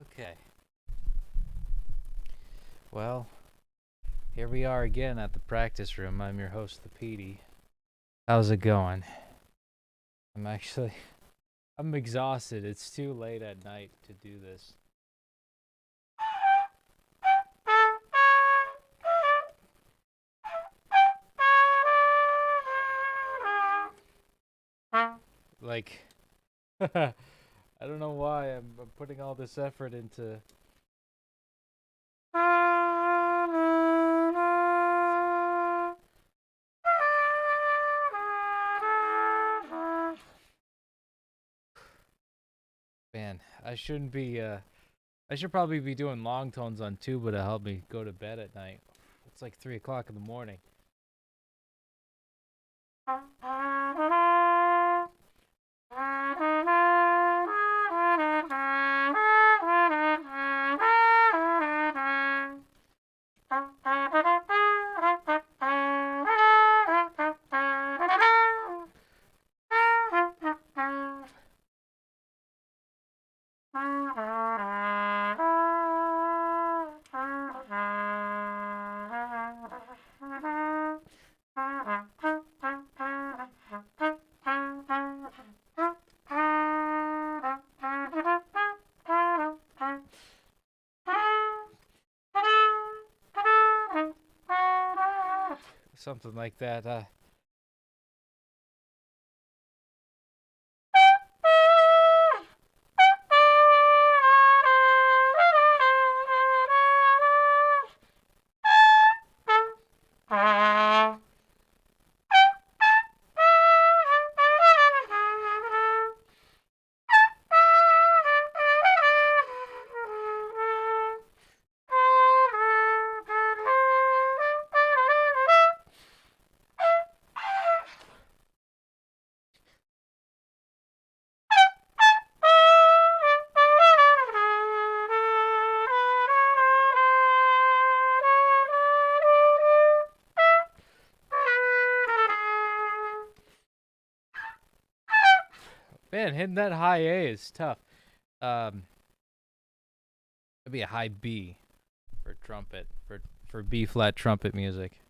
Okay. Well, here we are again at the practice room. I'm your host, the Petey. How's it going? I'm actually I'm exhausted. It's too late at night to do this. Like I don't know why I'm putting all this effort into Man, I shouldn't be I should probably be doing long tones on tuba to help me go to bed at night. It's like 3 o'clock in the morning. Something like that. Man, hitting that high A is tough. Um, it'd be a high B for trumpet for B flat trumpet music.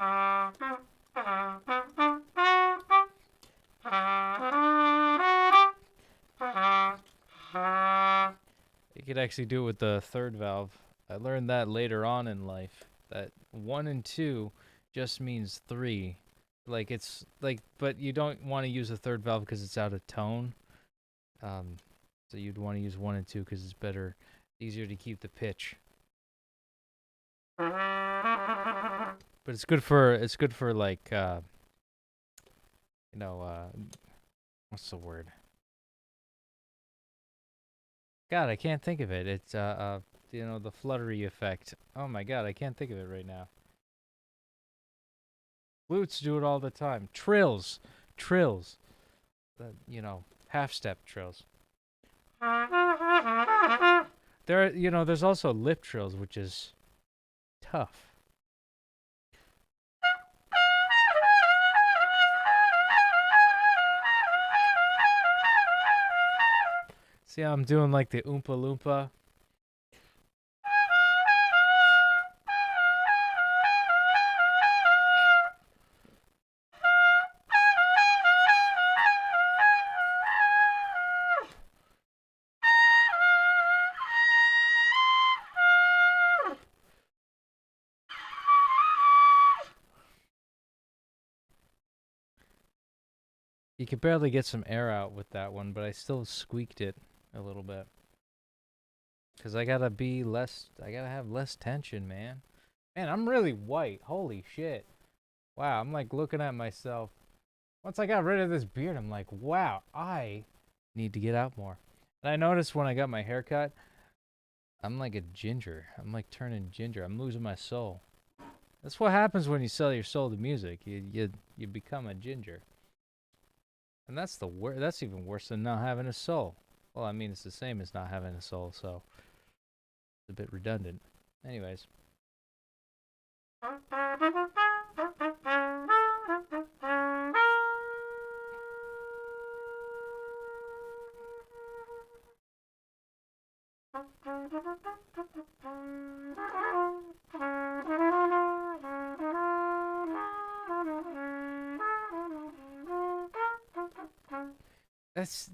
You could actually do it with the third valve. I learned that later on in life. That 1 and 2 just means 3. Like it's like, but you don't want to use the third valve because it's out of tone. Um, so you'd want to use 1 and 2 because it's better, easier to keep the pitch. But it's good for like you know what's the word? God, I can't think of it. It's the fluttery effect. Oh my God, I can't think of it right now. Flutes do it all the time. Trills. Half step trills. There's also lip trills, which is tough. See how I'm doing like the Oompa Loompa? You could barely get some air out with that one, but I still squeaked it a little bit. Cause I gotta have less tension, man. Man, I'm really white. Holy shit. Wow, I'm like looking at myself. Once I got rid of this beard, I'm like, wow, I need to get out more. And I noticed when I got my hair cut, I'm like a ginger. I'm like turning ginger. I'm losing my soul. That's what happens when you sell your soul to music. You become a ginger. And that's even worse than not having a soul. Well, I mean, it's the same as not having a soul, so it's a bit redundant. Anyways.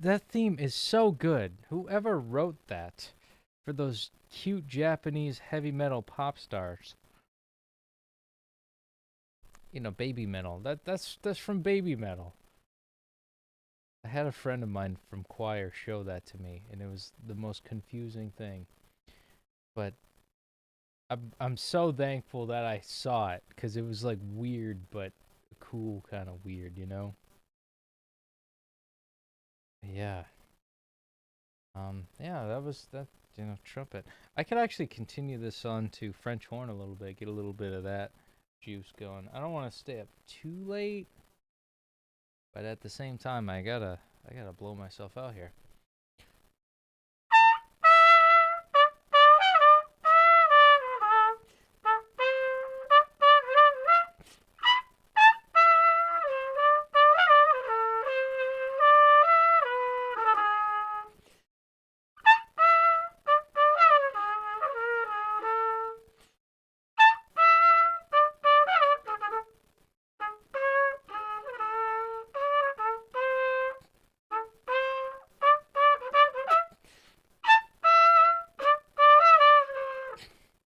That theme is so good. Whoever wrote that for those cute Japanese heavy metal pop stars. You know, baby metal. That's from baby metal. I had a friend of mine from choir show that to me, and it was the most confusing thing. But I'm so thankful that I saw it because it was like weird, but cool kind of weird, you know? Yeah. Yeah, that was that. You know, trumpet. I could actually continue this on to French horn a little bit, get a little bit of that juice going. I don't want to stay up too late, but at the same time, I gotta blow myself out here.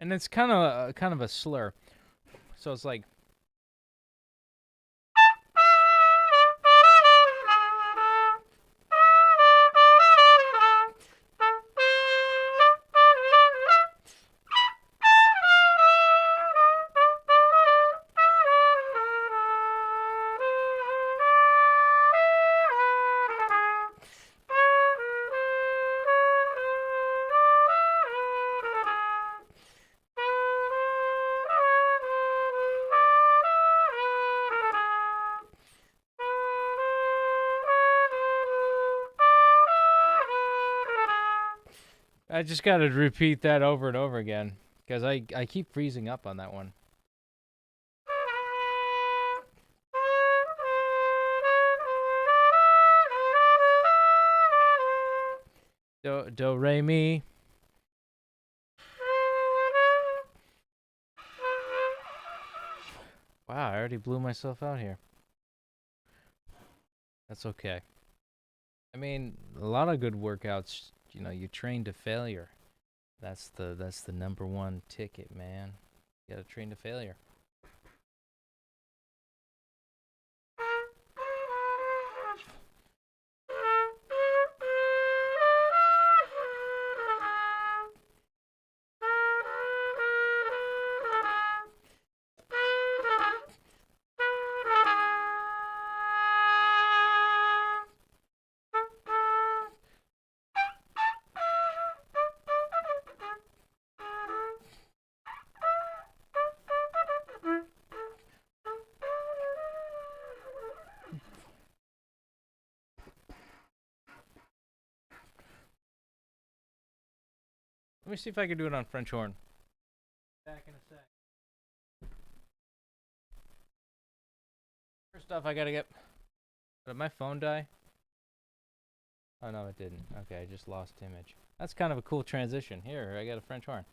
And it's kind of a slur, so it's like. I just gotta repeat that over and over again because I keep freezing up on that one. Do re mi. Wow, I already blew myself out here. That's okay. I mean, a lot of good workouts, you know, you train to failure. That's the number one ticket, man. You gotta train to failure. Let me see if I can do it on French horn. Back in a sec. First off, I gotta get. Did my phone die? Oh no, it didn't. Okay, I just lost image. That's kind of a cool transition. Here, I got a French horn.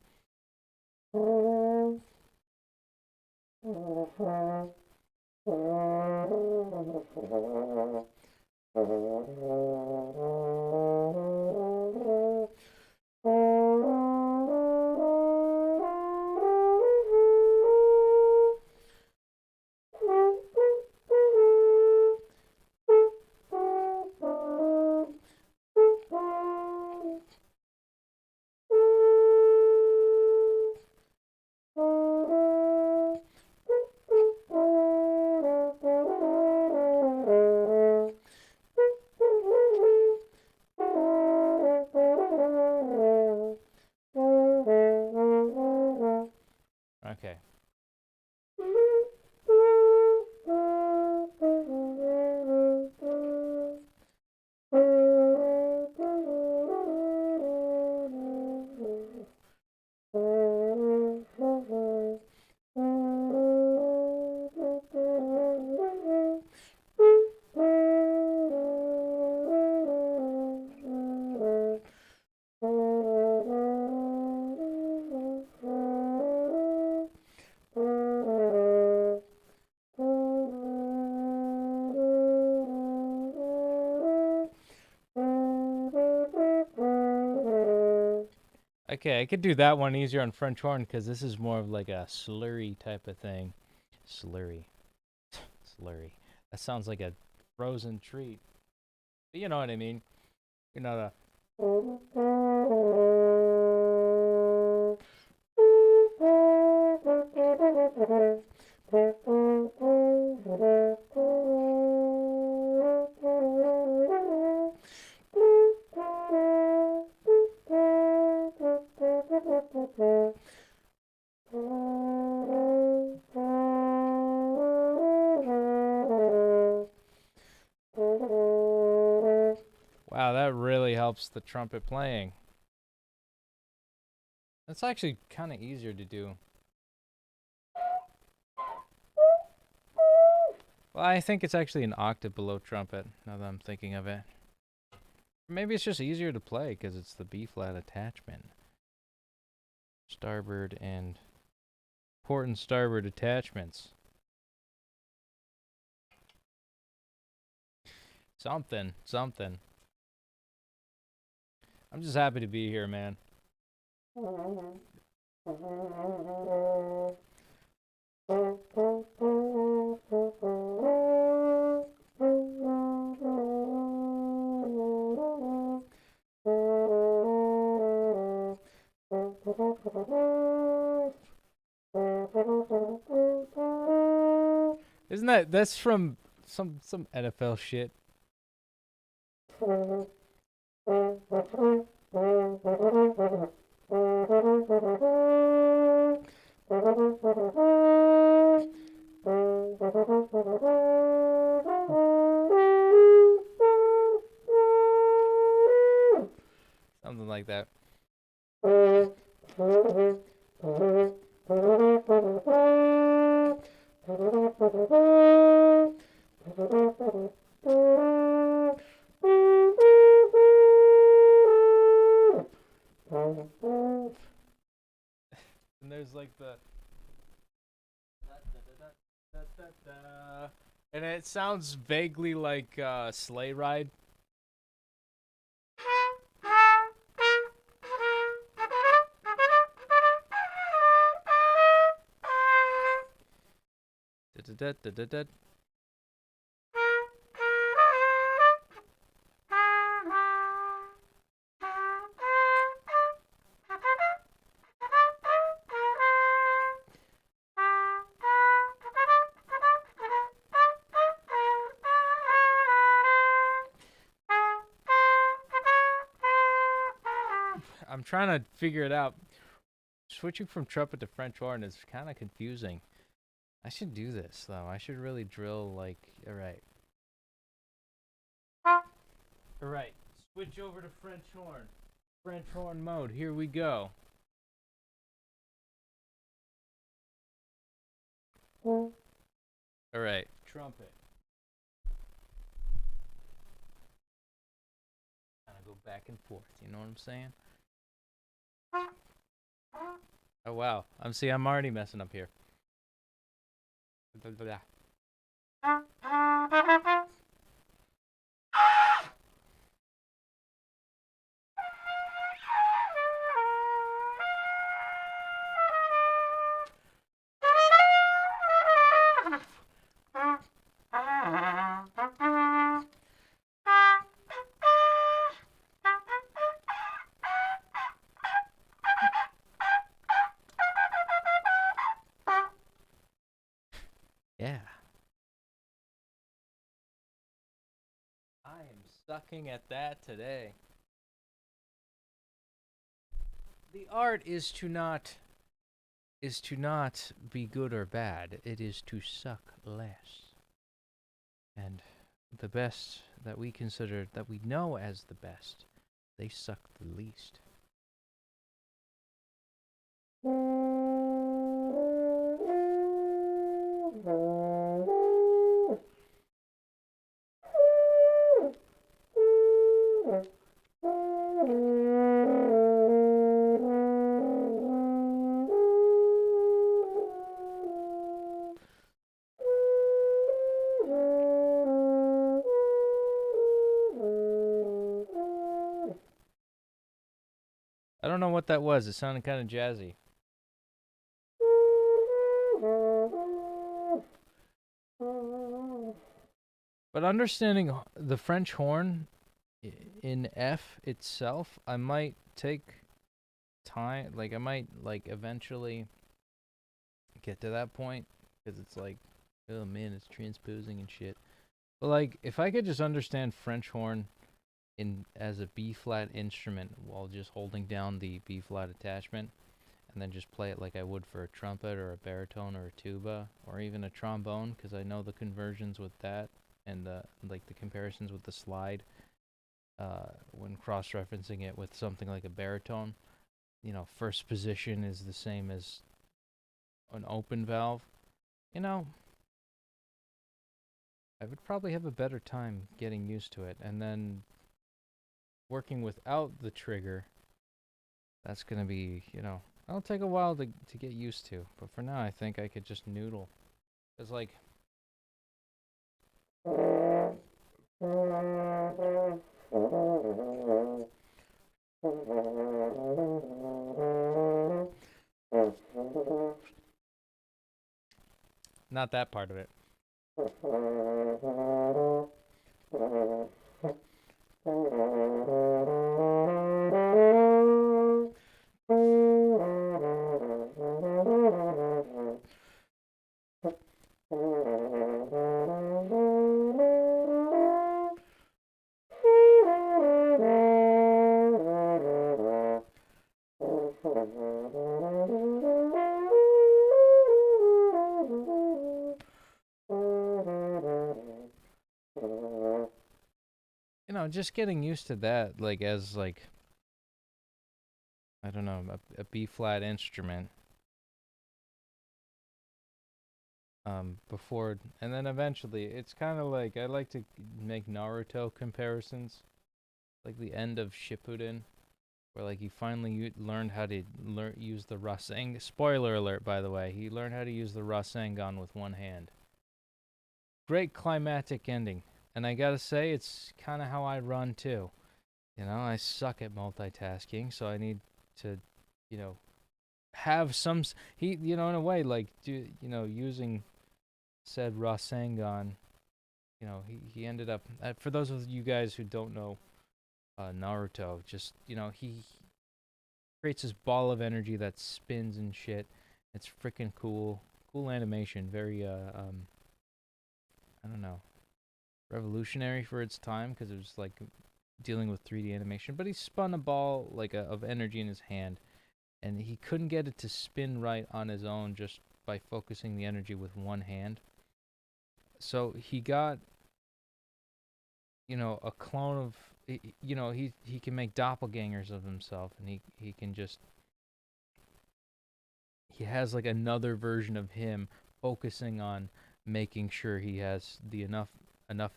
Okay, I could do that one easier on French horn because this is more of like a slurry type of thing. Slurry. Slurry. That sounds like a frozen treat. But you know what I mean. You're not a. Wow, that really helps the trumpet playing. That's actually kind of easier to do. Well, I think it's actually an octave below trumpet, now that I'm thinking of it. Maybe it's just easier to play because it's the B flat attachment. Starboard and port and starboard attachments. Something. I'm just happy to be here, man. Isn't that's from some NFL shit? Something like that. And there's like the and it sounds vaguely like Sleigh Ride. I'm trying to figure it out. Switching from trumpet to French horn is kind of confusing. I should do this though. I should really drill like, all right. All right. Switch over to French horn. French horn mode. Here we go. All right. Trumpet. Kind of go back and forth. You know what I'm saying? Oh wow. I'm already messing up here. Yeah. I am sucking at that today. The art is to not be good or bad. It is to suck less. And the best that we consider that we know as the best, they suck the least. I don't know what that was. It sounded kind of jazzy. But understanding the French horn in F itself, I might take time. Like, I might, like, eventually get to that point. Because it's like, oh man, it's transposing and shit. But, like, if I could just understand French horn as a B flat instrument while just holding down the B flat attachment, and then just play it like I would for a trumpet or a baritone or a tuba or even a trombone, because I know the conversions with that and like the comparisons with the slide when cross-referencing it with something like a baritone. You know, first position is the same as an open valve. You know, I would probably have a better time getting used to it, and then working without the trigger. That's gonna be, you know, that'll take a while to get used to. But for now, I think I could just noodle. It's like not that part of it. You know, just getting used to that, like, as, like, I don't know, a B flat instrument. Before, and then eventually, it's kind of like, I like to make Naruto comparisons, like the end of Shippuden, where, like, he finally learned how to use the Rasengan. Spoiler alert, by the way, he learned how to use the Rasengan with one hand. Great climactic ending. And I gotta say, it's kind of how I run too. You know, I suck at multitasking, so I need to, you know, have some. You know, in a way, like, using said Rasengan. You know, he ended up. For those of you guys who don't know Naruto, just, you know, he creates this ball of energy that spins and shit. It's freaking cool. Cool animation. Very I don't know, revolutionary for its time, because it was like dealing with 3D animation. But he spun a ball like of energy in his hand, and he couldn't get it to spin right on his own just by focusing the energy with one hand. So he got, you know, a clone of, you know, he can make doppelgangers of himself, and he can just, he has like another version of him focusing on making sure he has the enough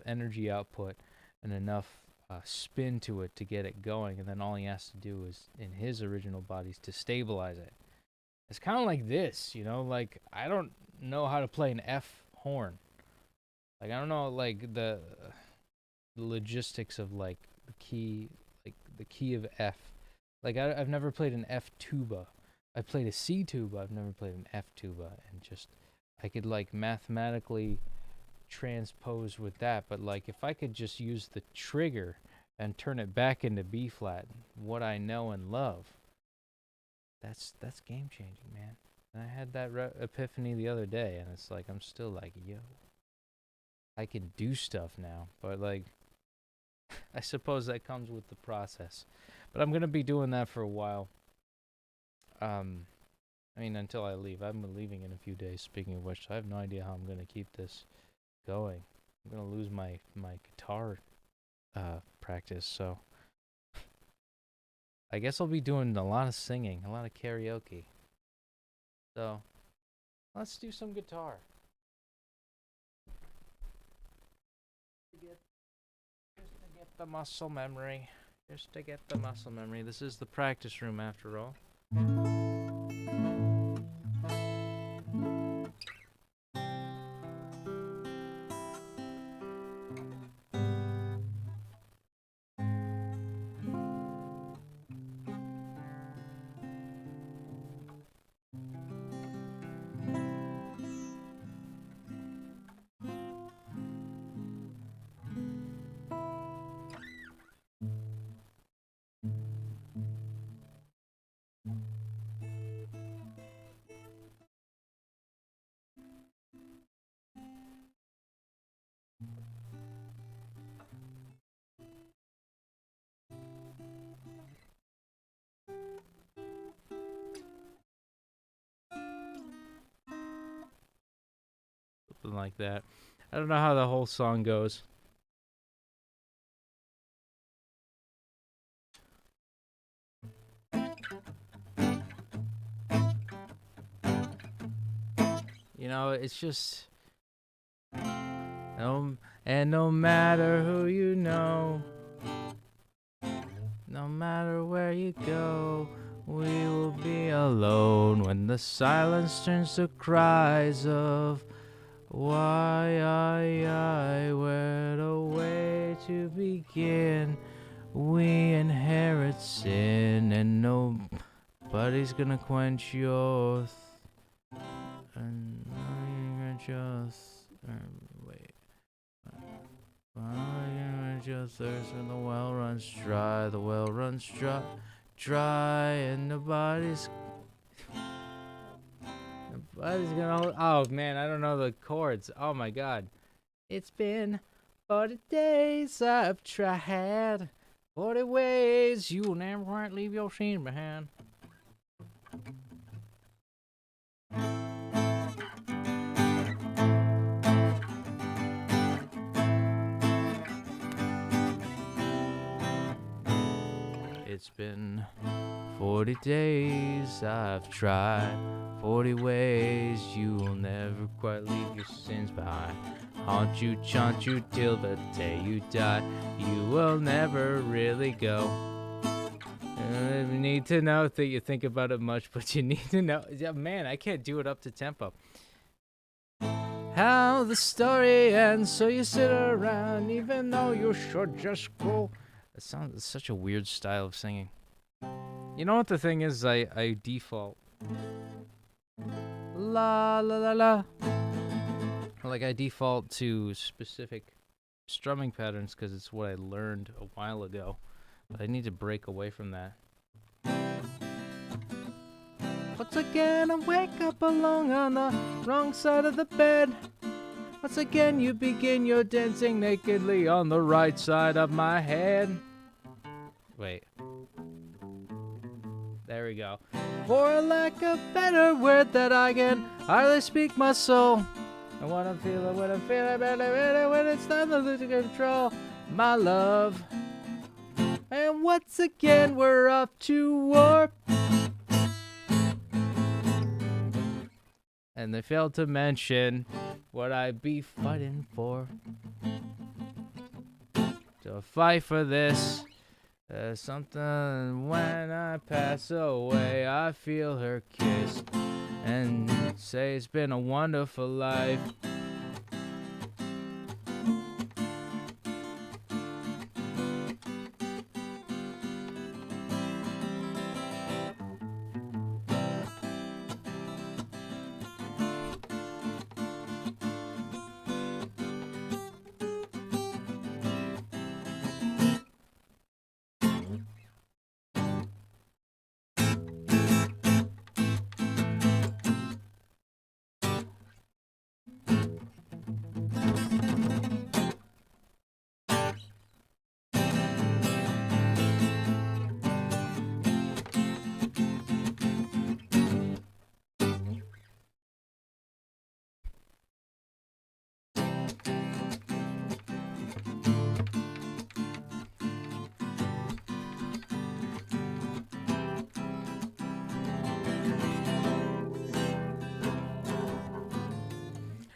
energy output and enough spin to it to get it going, and then all he has to do is, in his original bodies, to stabilize it. It's kind of like this, you know, like, I don't know how to play an F horn. Like, I don't know, like, the logistics of, like, the key of F. Like, I've never played an F tuba. I played a C tuba. I've never played an F tuba, and just, I could, like, mathematically transpose with that. But, like, if I could just use the trigger and turn it back into B flat, what I know and love, that's game changing, man. And I had that epiphany the other day, and it's like, I'm still like, yo, I can do stuff now. But, like, I suppose that comes with the process. But I'm gonna be doing that for a while. I mean, until I leave. I'm leaving in a few days. Speaking of which, I have no idea how I'm gonna keep this going. I'm gonna lose my guitar practice, so I guess I'll be doing a lot of singing, a lot of karaoke. So let's do some guitar. Just to get the muscle memory. Just to get the muscle memory. This is the practice room, after all. something like that. I don't know how the whole song goes. You know, it's just and no matter who you know, no matter where you go, we will be alone when the silence turns to cries of why where the way to begin. We inherit sin and nobody's gonna quench your and wait. Your thirst when the well runs dry, the well runs dry, and nobody's gonna hold. Oh man, I don't know the chords. Oh my god. It's been 40 days I've tried, 40 ways you'll never quite leave your sin behind. It's been 40 days I've tried, 40 ways you'll never quite leave your sins behind. Haunt you, chaunt you till the day you die. You will never really go. You need to know that you think about it much, but you need to know. Yeah, man, I can't do it up to tempo. How the story ends, so you sit around, even though you should just go. It sounds such a weird style of singing. You know what the thing is? I default. La la la la. Like I default to specific strumming patterns because it's what I learned a while ago. But I need to break away from that. Once again I wake up alone on the wrong side of the bed. Once again you begin your dancing nakedly on the right side of my head. Wait. There we go. For lack of better word that I can hardly speak my soul. And what I'm feeling, when it's time to lose control, my love. And once again we're off to war. And they failed to mention what I'd be fighting for. To fight for this. Something when I pass away, I feel her kiss and say it's been a wonderful life.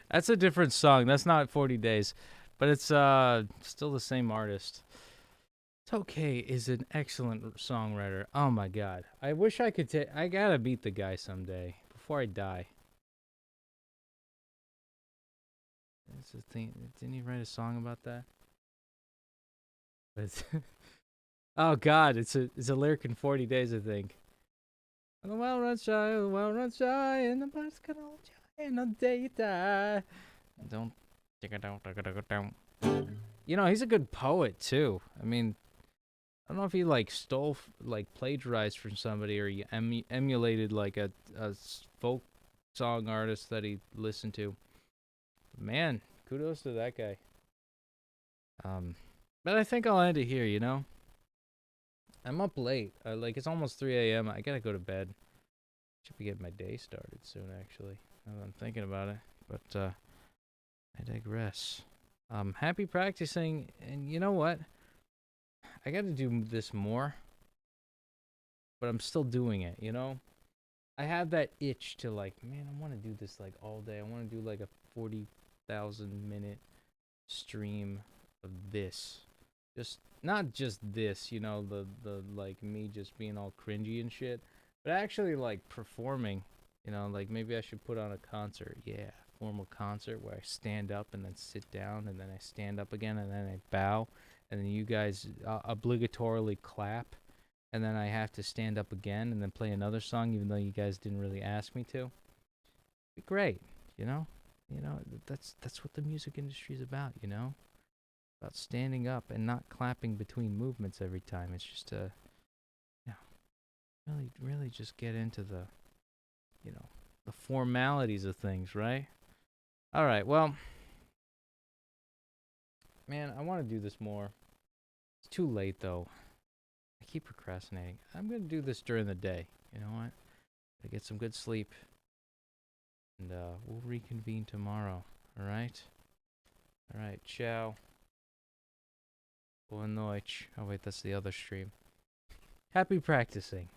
That's a different song. That's not 40 Days. But it's still the same artist. Tokay is an excellent songwriter. Oh my god. I wish I could I gotta meet the guy someday. Before I die. That's the thing. Didn't he write a song about that? Oh god, it's a lyric in 40 Days, I think. And the well runs shy, and the body's gonna hold you. And the day you die. Don't. You know, he's a good poet, too. I mean, I don't know if he, like, stole, like, plagiarized from somebody or he emulated, like, a folk song artist that he listened to. Man, kudos to that guy. But I think I'll end it here, you know? I'm up late. Like, it's almost 3 a.m. I gotta go to bed. Should be getting my day started soon, actually. Now that I'm thinking about it. But, I digress. Happy practicing, and you know what? I got to do this more, but I'm still doing it, you know? I have that itch to like, man, I want to do this like all day. I want to do like a 40,000 minute stream of this. Just not just this, you know, the like me just being all cringy and shit, but actually like performing, you know, like maybe I should put on a concert. Yeah, formal concert where I stand up and then sit down and then I stand up again and then I bow and then you guys obligatorily clap and then I have to stand up again and then play another song even though you guys didn't really ask me to. Be great, you know? You know, that's what the music industry is about, you know? About standing up and not clapping between movements every time. It's just you know, really just get into the, you know, the formalities of things, right? All right, well, man, I want to do this more. It's too late though. I keep procrastinating. I'm gonna do this during the day. You know what? I get some good sleep, and we'll reconvene tomorrow. All right. All right. Ciao. Boa noite. Oh wait, that's the other stream. Happy practicing.